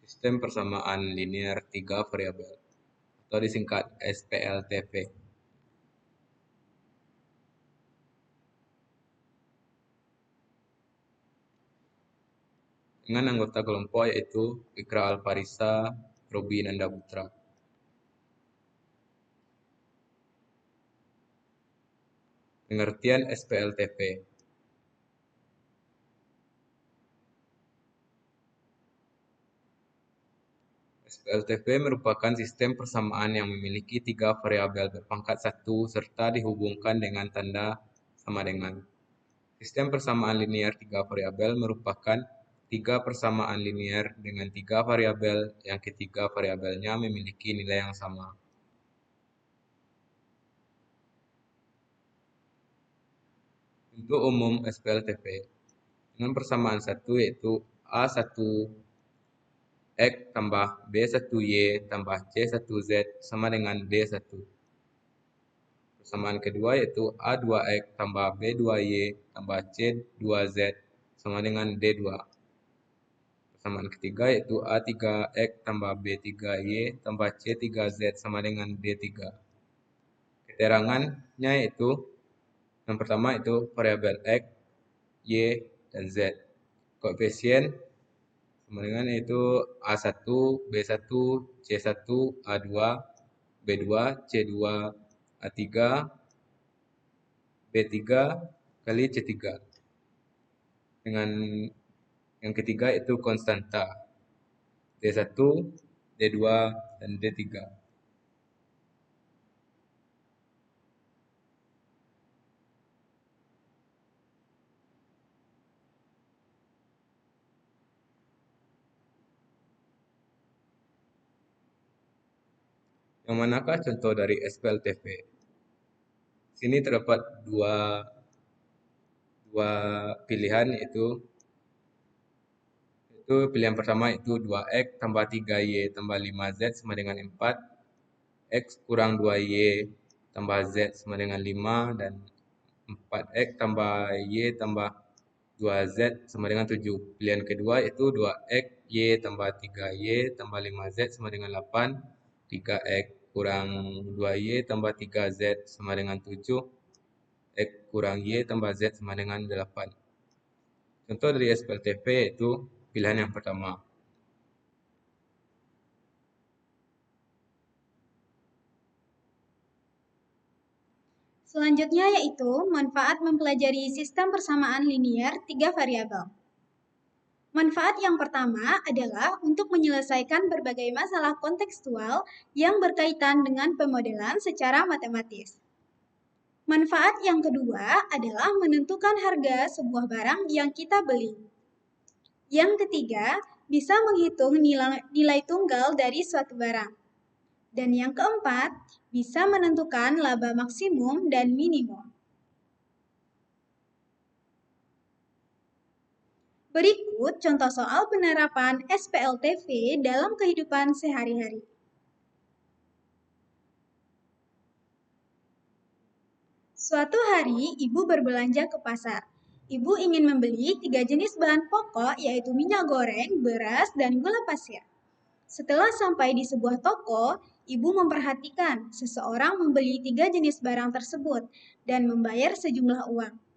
Sistem persamaan linear tiga variabel atau disingkat SPLTV. Dengan anggota kelompok yaitu Ikra Alfarisa, Robi Nanda Putra. Pengertian SPLTV. SPLTV merupakan sistem persamaan yang memiliki tiga variabel berpangkat 1 serta dihubungkan dengan tanda sama dengan. Sistem persamaan linear tiga variabel merupakan tiga persamaan linear dengan tiga variabel yang ketiga variabelnya memiliki nilai yang sama. Bentuk umum SPLTV dengan persamaan 1 yaitu A1 X tambah B1Y tambah C1Z sama dengan D1. Persamaan kedua yaitu A2X tambah B2Y tambah C2Z sama dengan D2. Persamaan ketiga yaitu A3X tambah B3Y tambah C3Z sama dengan D3. Keterangannya yaitu yang pertama itu variabel X, Y, dan Z. Koefisien sama dengan yaitu A1, B1, C1, A2, B2, C2, A3, B3 kali C3. Dengan yang ketiga itu konstanta D1, D2, dan D3. Yang manakah contoh dari SPLTV? Sini terdapat dua pilihan yaitu pilihan pertama itu 2X tambah 3Y tambah 5Z sama dengan 4, X kurang 2Y tambah Z sama dengan 5, dan 4X tambah Y tambah 2Z sama dengan 7. Pilihan kedua itu 2X Y tambah 3Y tambah 5Z sama dengan 8, 3X kurang 2Y tambah 3Z sama dengan 7, X kurang Y tambah Z sama dengan 8. Contoh dari SPLTV itu pilihan yang pertama. Selanjutnya yaitu manfaat mempelajari sistem persamaan linear tiga variabel. Manfaat yang pertama adalah untuk menyelesaikan berbagai masalah kontekstual yang berkaitan dengan pemodelan secara matematis. Manfaat yang kedua adalah menentukan harga sebuah barang yang kita beli. Yang ketiga, bisa menghitung nilai tunggal dari suatu barang. Dan yang keempat, bisa menentukan laba maksimum dan minimum. Berikut contoh soal penerapan SPLTV dalam kehidupan sehari-hari. Suatu hari, ibu berbelanja ke pasar. Ibu ingin membeli 3 jenis bahan pokok, yaitu minyak goreng, beras, dan gula pasir. Setelah sampai di sebuah toko, ibu memperhatikan seseorang membeli 3 jenis barang tersebut dan membayar sejumlah uang.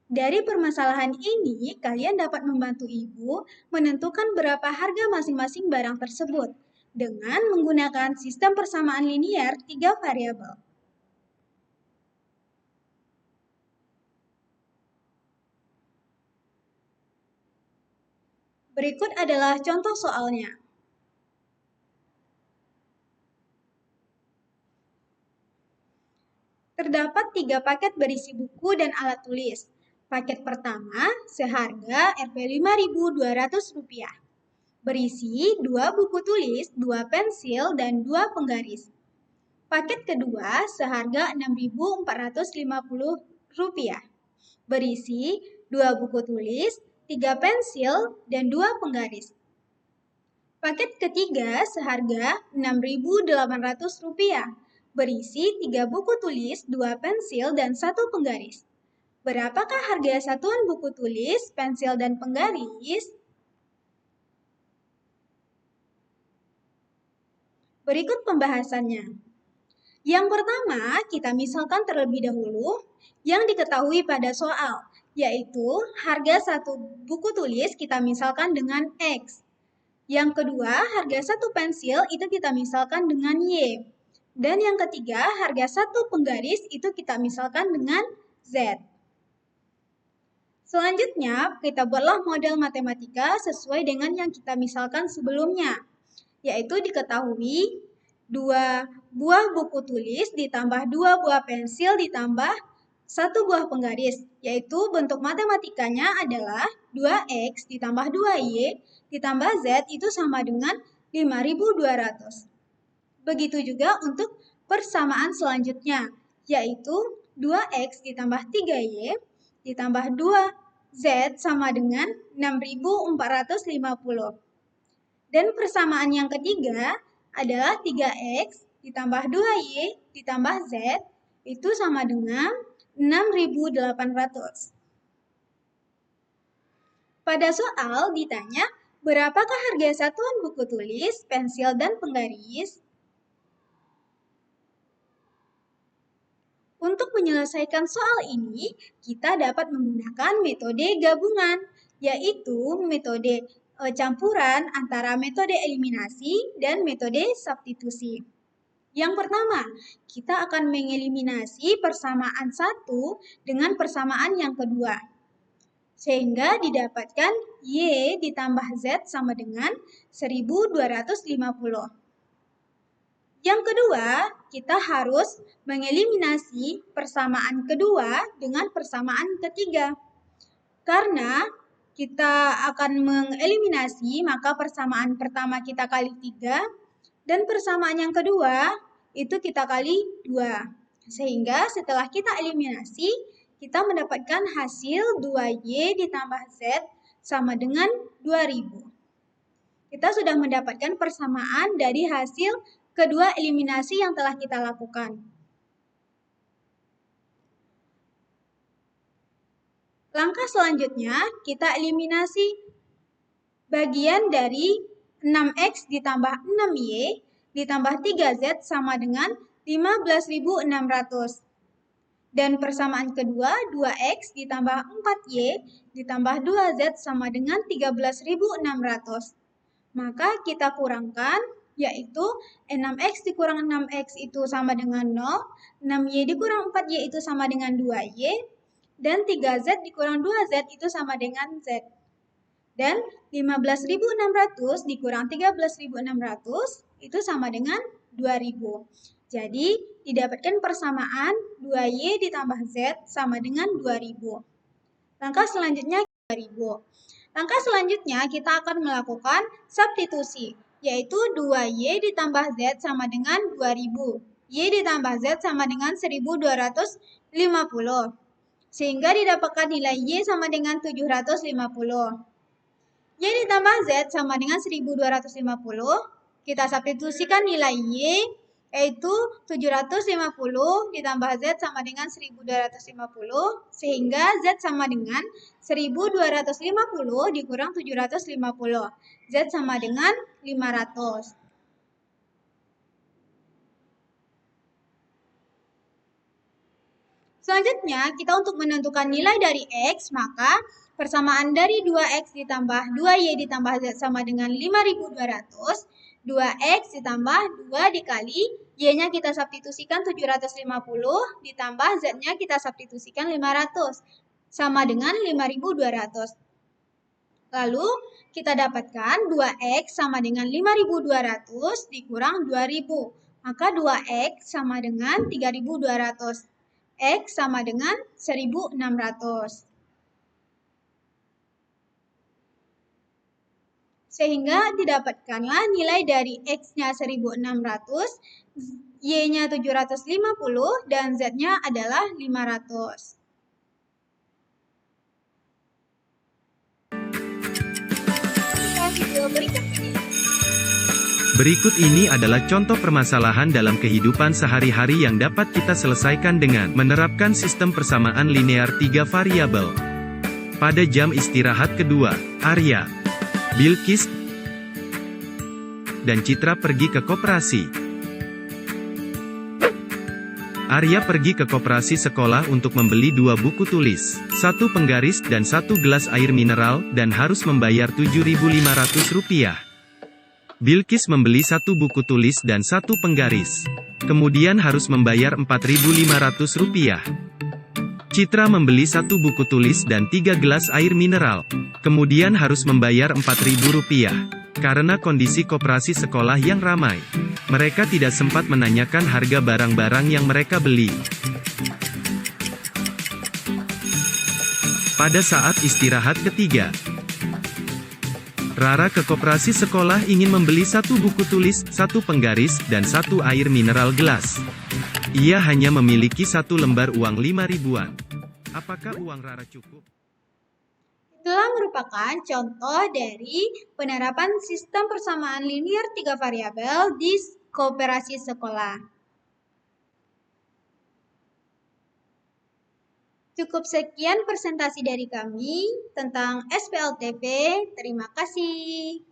Dari permasalahan ini, kalian dapat membantu ibu menentukan berapa harga masing-masing barang tersebut dengan menggunakan sistem persamaan linear 3 variabel. Berikut adalah contoh soalnya. Terdapat 3 paket berisi buku dan alat tulis. Paket pertama seharga Rp5.200. Berisi 2 buku tulis, 2 pensil, dan 2 penggaris. Paket kedua seharga Rp6.450. Berisi 2 buku tulis, 3 pensil, dan 2 penggaris. Paket ketiga seharga Rp6.800. Berisi 3 buku tulis, 2 pensil, dan 1 penggaris. Berapakah harga satuan buku tulis, pensil, dan penggaris? Berikut pembahasannya. Yang pertama, kita misalkan terlebih dahulu yang diketahui pada soal, yaitu harga satu buku tulis kita misalkan dengan X. Yang kedua, harga satu pensil itu kita misalkan dengan Y. Dan yang ketiga, harga satu penggaris itu kita misalkan dengan Z. Selanjutnya, kita buatlah model matematika sesuai dengan yang kita misalkan sebelumnya, yaitu diketahui 2 buah buku tulis ditambah 2 buah pensil ditambah 1 buah penggaris, yaitu bentuk matematikanya adalah 2X ditambah 2Y ditambah Z itu sama dengan 5.200. Begitu juga untuk persamaan selanjutnya, yaitu 2X ditambah 3Y ditambah 2Z sama dengan 6.450. Dan persamaan yang ketiga adalah 3X ditambah 2Y ditambah Z itu sama dengan 6.800. Pada soal ditanya, berapakah harga satuan buku tulis, pensil, dan penggaris? Untuk menyelesaikan soal ini, kita dapat menggunakan metode gabungan, yaitu metode campuran antara metode eliminasi dan metode substitusi. Yang pertama, kita akan mengeliminasi persamaan satu dengan persamaan yang kedua. Sehingga didapatkan Y ditambah Z sama dengan 1.250. Yang kedua, kita harus mengeliminasi persamaan kedua dengan persamaan ketiga. Karena kita akan mengeliminasi, maka persamaan pertama kita kali 3, dan persamaan yang kedua itu kita kali 2. Sehingga setelah kita eliminasi, kita mendapatkan hasil 2Y ditambah Z sama dengan 2000. Kita sudah mendapatkan persamaan dari hasil kedua eliminasi yang telah kita lakukan. Langkah selanjutnya, kita eliminasi bagian dari 6X ditambah 6Y ditambah 3Z sama dengan 15.600. Dan persamaan kedua, 2X ditambah 4Y ditambah 2Z sama dengan 13.600. Maka kita kurangkan, yaitu 6X dikurang 6X itu sama dengan 0, 6Y dikurang 4Y itu sama dengan 2Y, dan 3Z dikurang 2Z itu sama dengan Z. Dan 15.600 dikurang 13.600 itu sama dengan 2.000. Jadi, didapatkan persamaan 2Y ditambah Z sama dengan 2.000. Langkah selanjutnya 2.000. Langkah selanjutnya kita akan melakukan substitusi, yaitu 2Y ditambah Z sama dengan 2.000. Y ditambah Z sama dengan 1.250. Sehingga didapatkan nilai Y sama dengan 750. Y ditambah Z sama dengan 1.250. Kita substitusikan nilai Y, yaitu 750 ditambah Z sama dengan 1.250, sehingga Z sama dengan 1.250 dikurang 750. Z sama dengan 500. Selanjutnya, kita untuk menentukan nilai dari X, maka persamaan dari 2X ditambah 2Y ditambah Z sama dengan 5.200. 2X ditambah 2 dikali Y-nya kita substitusikan 750, ditambah Z-nya kita substitusikan 500, sama dengan 5.200. Lalu, kita dapatkan 2X sama dengan 5.200 dikurang 2.000. Maka 2X sama dengan 3.200. X sama dengan 1.600. Sehingga didapatkanlah nilai dari X-nya 1.600, Y-nya 750, dan Z-nya adalah 500. Berikut ini adalah contoh permasalahan dalam kehidupan sehari-hari yang dapat kita selesaikan dengan menerapkan sistem persamaan linear 3 variabel. Pada jam istirahat kedua, Arya, Bilqis, dan Citra pergi ke koperasi. Arya pergi ke koperasi sekolah untuk membeli 2 buku tulis, 1 penggaris dan 1 gelas air mineral, dan harus membayar Rp7.500. Bilqis membeli 1 buku tulis dan 1 penggaris. Kemudian harus membayar Rp4.500. Citra membeli 1 buku tulis dan 3 gelas air mineral. Kemudian harus membayar Rp4.000. Karena kondisi koperasi sekolah yang ramai, mereka tidak sempat menanyakan harga barang-barang yang mereka beli. Pada saat istirahat ketiga, Rara ke koperasi sekolah ingin membeli 1 buku tulis, 1 penggaris, dan 1 air mineral gelas. Ia hanya memiliki 1 lembar uang 5 ribuan. Apakah uang Rara cukup? Itulah merupakan contoh dari penerapan sistem persamaan linier 3 variabel di koperasi sekolah. Cukup sekian presentasi dari kami tentang SPLTP. Terima kasih.